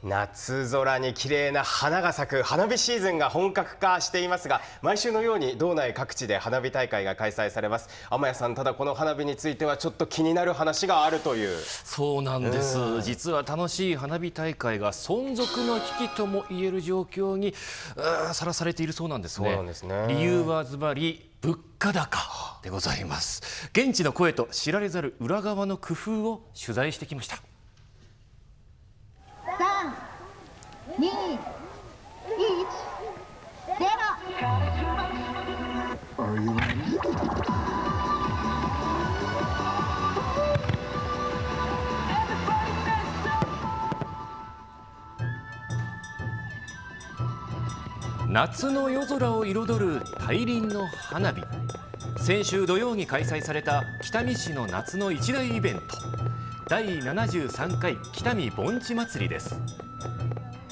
夏空に綺麗な花が咲く花火シーズンが本格化していますが、毎週のように道内各地で花火大会が開催されます。天谷さん、ただこの花火についてはちょっと気になる話があるという。そうなんです。実は楽しい花火大会が存続の危機とも言える状況にさらされているそうなんですね。そうなんですね。理由はズバリ物価高でございます。現地の声と知られざる裏側の工夫を取材してきました。3、2、1、0。夏の夜空を彩る大輪の花火。先週土曜に開催された北見市の夏の一大イベント、第73回北見盆地祭りです。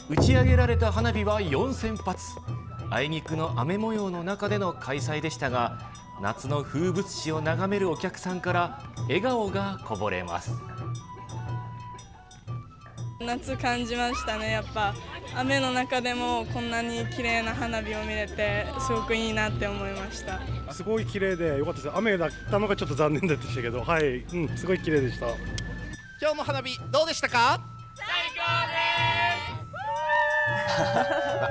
打ち上げられた花火は4000発。あいにくの雨模様の中での開催でしたが、夏の風物詩を眺めるお客さんから笑顔がこぼれます。夏感じましたね。やっぱ雨の中でもこんなに綺麗な花火を見れてすごくいいなって思いました。すごい綺麗で良かったです。雨だったのがちょっと残念でしたけど、はい、すごい綺麗でした。今日の花火どうでしたか？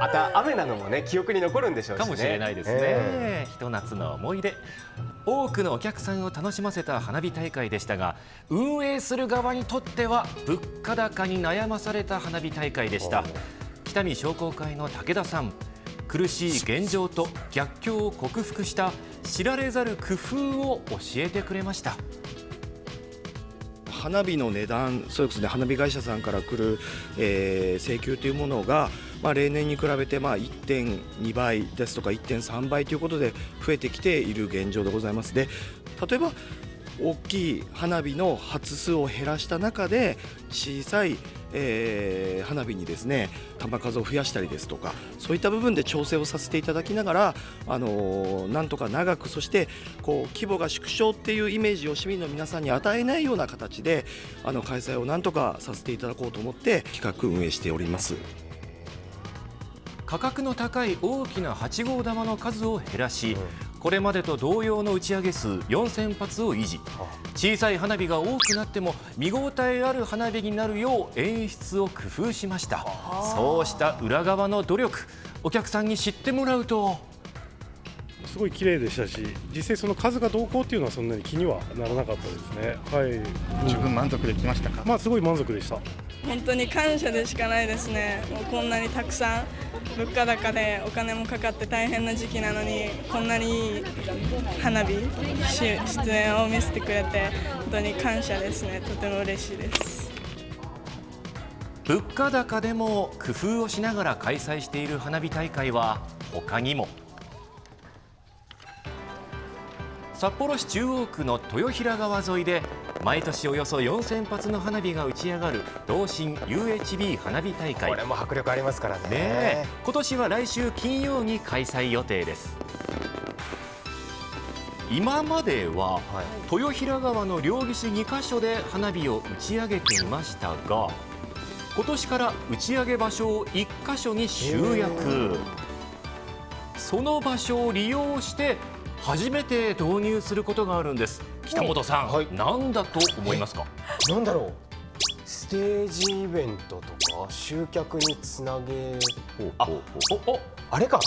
また雨なのもね、記憶に残るんでしょうしね。かもしれないですね。ひと夏の思い出。多くのお客さんを楽しませた花火大会でしたが、運営する側にとっては物価高に悩まされた花火大会でした。北見商工会の武田さん、苦しい現状と逆境を克服した知られざる工夫を教えてくれました。花火の値段、そうですね、花火会社さんから来る、請求というものが、例年に比べて1.2 倍ですとか 1.3 倍ということで増えてきている現状でございます。で、例えば大きい花火の発数を減らした中で小さい、花火にですね弾数を増やしたりですとか、そういった部分で調整をさせていただきながら、なんとか長く、そして規模が縮小っていうイメージを市民の皆さんに与えないような形で開催をなんとかさせていただこうと思って企画運営しております。価格の高い大きな8号玉の数を減らし、これまでと同様の打ち上げ数4000発を維持。小さい花火が多くなっても見応えある花火になるよう演出を工夫しました。そうした裏側の努力、お客さんに知ってもらうと、すごい綺麗でしたし、実際その数がどうこうっていうのはそんなに気にはならなかったですね。はい、十分満足できましたか？すごい満足でした。本当に感謝でしかないですね。もうこんなにたくさん物価高でお金もかかって大変な時期なのに、こんなにいい花火出演を見せてくれて本当に感謝ですね。とても嬉しいです。物価高でも工夫をしながら開催している花火大会は他にも。札幌市中央区の豊平川沿いで毎年およそ4000発の花火が打ち上がる同心 UHB 花火大会。これも迫力ありますからね。今年は来週金曜に開催予定です。今までは豊平川の両岸2カ所で花火を打ち上げていましたが、今年から打ち上げ場所を1カ所に集約。その場所を利用して初めて導入することがあるんです。北本さん、何だと思いますか？なんだろう。ステージイベントとか集客につなげ、あれか、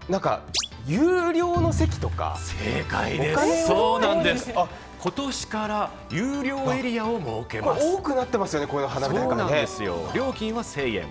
なんか有料の席とか。正解です。そうなんです。今年から有料エリアを設けます。多くなってますよね、こういう花火大会ね。そうなんですよ。料金は1000円。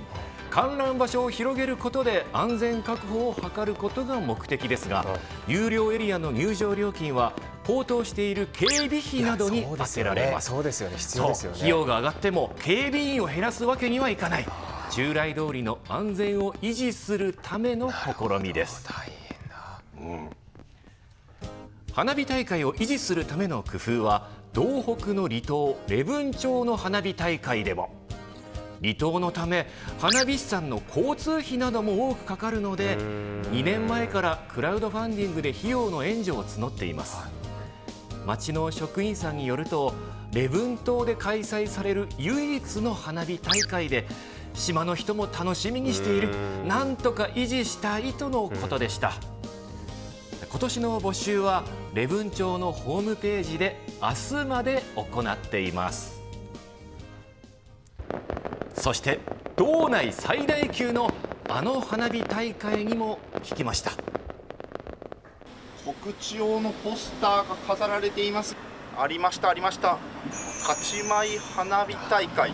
観覧場所を広げることで安全確保を図ることが目的ですが、有料エリアの入場料金は高騰している警備費などに充てられます。そうですよね、必要ですよね。費用が上がっても警備員を減らすわけにはいかない。従来通りの安全を維持するための試みです。大変だ。花火大会を維持するための工夫は道北の離島礼文町の花火大会でも。離島のため花火師さんの交通費なども多くかかるので、2年前からクラウドファンディングで費用の援助を募っています。町の職員さんによると、礼文島で開催される唯一の花火大会で島の人も楽しみにしている、なんとか維持したいとのことでした。今年の募集は礼文町のホームページで明日まで行っています。そして道内最大級のあの花火大会にも聞きました。告知用のポスターが飾られています。ありましたありました。勝ち舞花火大会。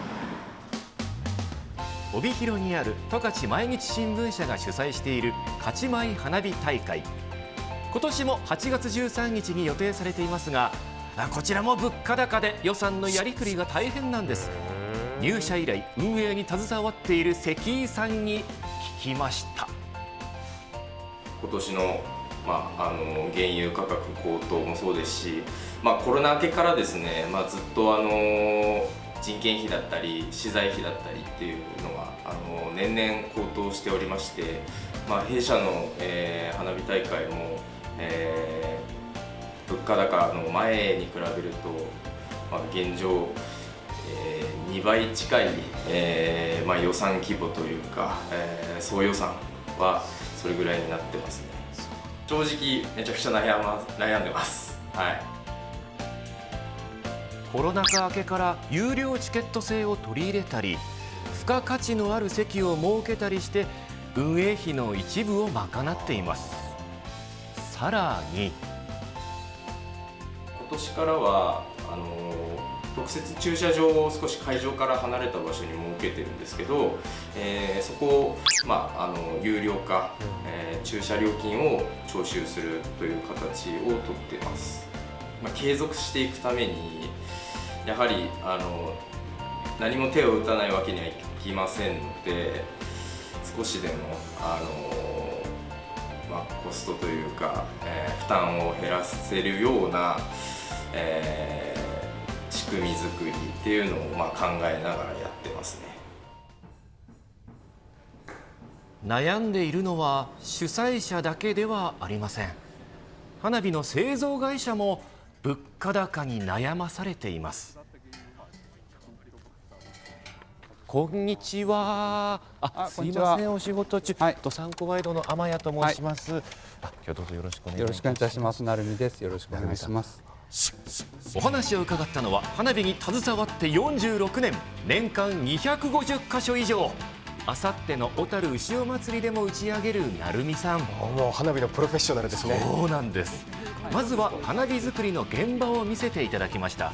帯広にある十勝毎日新聞社が主催している勝ち舞花火大会。今年も8月13日に予定されていますが、こちらも物価高で予算のやりくりが大変なんです。入社以来運営に携わっている関井さんに聞きました。今年の、原油価格高騰もそうですし、コロナ明けからですね、ずっと人件費だったり資材費だったりっていうのが年々高騰しておりまして、弊社の、花火大会も、物価高の前に比べると、現状、2倍近い、予算規模というか、総予算はそれぐらいになってますね。正直めちゃくちゃ悩んでます。はい。コロナ禍明けから有料チケット制を取り入れたり、付加価値のある席を設けたりして運営費の一部を賄っています。さらに今年からは特設駐車場を少し会場から離れた場所に設けてるんですけど、そこを、有料化、駐車料金を徴収するという形をとってます。継続していくためにやはり何も手を打たないわけにはいきませんので、少しでもコストというか、負担を減らせるような、仕組み作りっていうのを考えながらやってますね。悩んでいるのは主催者だけではありません。花火の製造会社も物価高に悩まされています。こんにちは。すいません、お仕事中。どさんこワイドの天谷と申します。今日どうぞよろしくお願いします。よろしくお願いいたします。成美です。よろしくお願いします。お話を伺ったのは花火に携わって46年、年間250カ所以上。あさっての小樽牛尾祭りでも打ち上げる成美さん。もう花火のプロフェッショナルですね。そうなんです。まずは花火作りの現場を見せていただきました。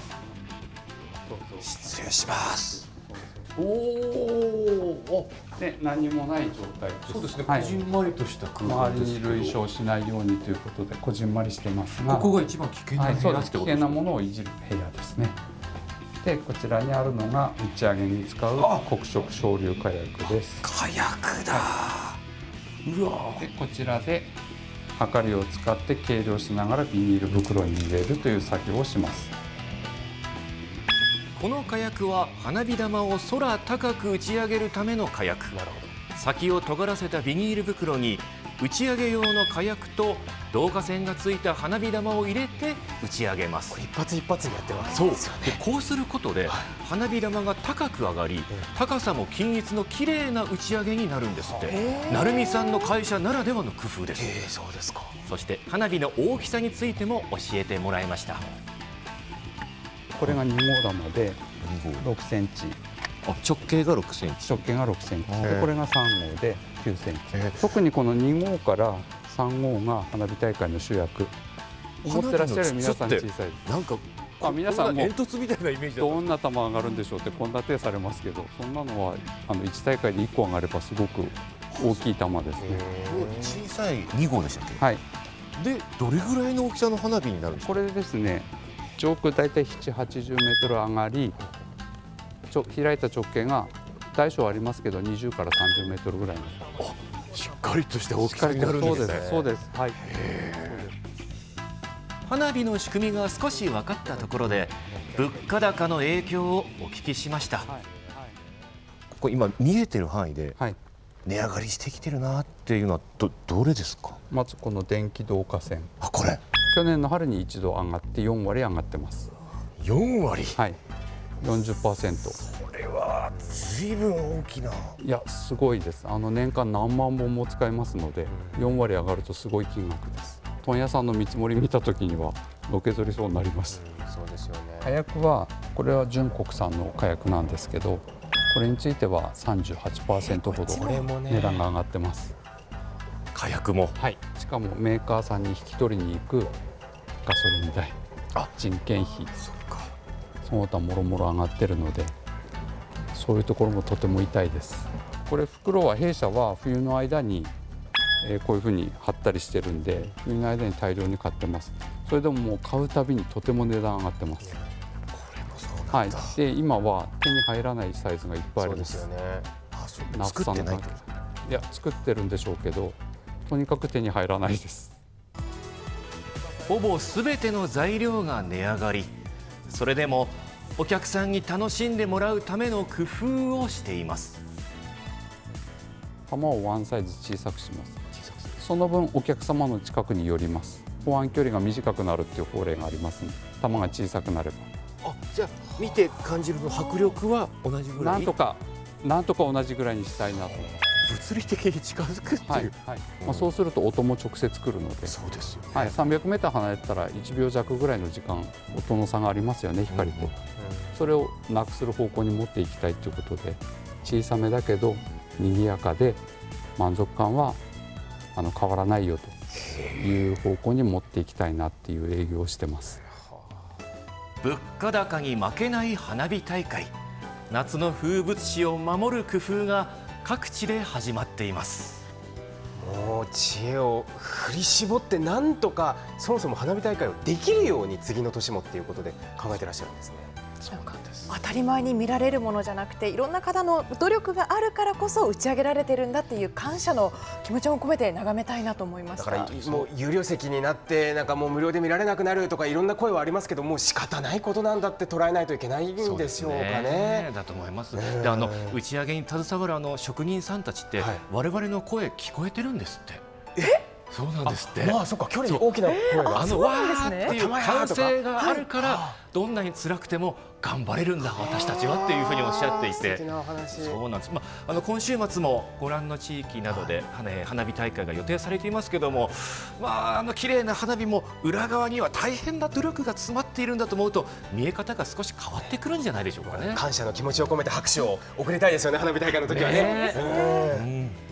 失礼します。で、何もない状態です。そうですね。こじんまりとした空間周ですけど、りに類焼しないようにということでこじんまりしてますが、ここが一番危険な部屋ってことですか？危険なものをいじる部屋ですね。で、こちらにあるのが打ち上げに使う黒色昇竜火薬です。火薬だ。うわ。で、こちらではかりを使って計量しながらビニール袋に入れるという作業をします。この火薬は花火玉を空高く打ち上げるための火薬。先を尖らせたビニール袋に打ち上げ用の火薬と導火線がついた花火玉を入れて打ち上げます。一発一発にやってるわけですよね。でこうすることで花火玉が高く上がり、高さも均一の綺麗な打ち上げになるんですって。成美さんの会社ならではの工夫です。そうですか。そして花火の大きさについても教えてもらいました。これが2号玉で6センチ。直径が6センチ。直径が6センチ。でこれが3号で9センチ。特にこの2号から3号が花火大会の主役。思ってらっしゃる皆さん小さいです。なんか皆さんも煙突みたいなイメージだとどんな玉上がるんでしょうってこんな手されますけど、そんなのは1大会で1個上がればすごく大きい玉ですね。小さい2号でしたっけ？はい。でどれぐらいの大きさの花火になるんですか？これですね、上空大体7、80メートル上がり、開いた直径が大小ありますけど20から30メートルぐらいの。しっかりとした大きさになるんですね。そうです。はい。花火の仕組みが少し分かったところで物価高の影響をお聞きしました。ここ今見えてる範囲で値上がりしてきてるなっていうのはどれですか？まずこの電気導火線。これ去年の春に一度上がって4割上がってます。4割。はい。40%。これは随分大きな。いやすごいです。年間何万本も使いますので、4割上がるとすごい金額です。問屋さんの見積もり見た時にはのけぞりそうになります。そうですよね。火薬はこれは純国産の火薬なんですけど、これについては 38% ほど値段が上がってます。火薬も、はい、しかもメーカーさんに引き取りに行くガソリン代、人件費、その他もろもろ上がってるので、そういうところもとても痛いです。これ袋は弊社は冬の間にこういうふうに貼ったりしてるんで、冬の間に大量に買ってます。それでももう買うたびにとても値段上がってます。はい、で今は手に入らないサイズがいっぱいあります。そうですよね。作ってない。いや作ってるんでしょうけど、とにかく手に入らないです。ほぼ全ての材料が値上がり。それでもお客さんに楽しんでもらうための工夫をしています。弾をワンサイズ小さくします。その分お客様の近くに寄ります。保安距離が短くなるっていう法令がありますので、弾が小さくなれば。じゃあ見て感じるの迫力は同じぐらい。なんとか同じぐらいにしたいなと。物理的に近づくっていう。はいはい。そうすると音も直接来るので。そうですよね。はい、300メーター離れたら1秒弱ぐらいの時間音の差がありますよね、光と。それをなくする方向に持っていきたいということで、小さめだけど賑やかで満足感は変わらないよという方向に持っていきたいなっていう営業をしてます。物価高に負けない花火大会。夏の風物詩を守る工夫が各地で始まっています。もう知恵を振り絞って、なんとかそもそも花火大会をできるように次の年もっていうことで考えてらっしゃるんですね。そうなんです。当たり前に見られるものじゃなくて、いろんな方の努力があるからこそ打ち上げられてるんだっていう感謝の気持ちも込めて眺めたいなと思いました。だからもう有料席になってなんかもう無料で見られなくなるとかいろんな声はありますけど、もう仕方ないことなんだって捉えないといけないんでしょうかね。だと思います。で打ち上げに携わる職人さんたちって、我々の声聞こえてるんですって。そうなんですって。まあそっか、距離に大きな声がわーっていう歓声があるから、どんなに辛くても頑張れるんだ私たちはっていうふうにおっしゃっていて、そうなんです。今週末もご覧の地域などで花火大会が予定されていますけども、綺麗な花火も裏側には大変な努力が詰まっているんだと思うと、見え方が少し変わってくるんじゃないでしょうかね。感謝の気持ちを込めて拍手を送りたいですよね、花火大会の時はね。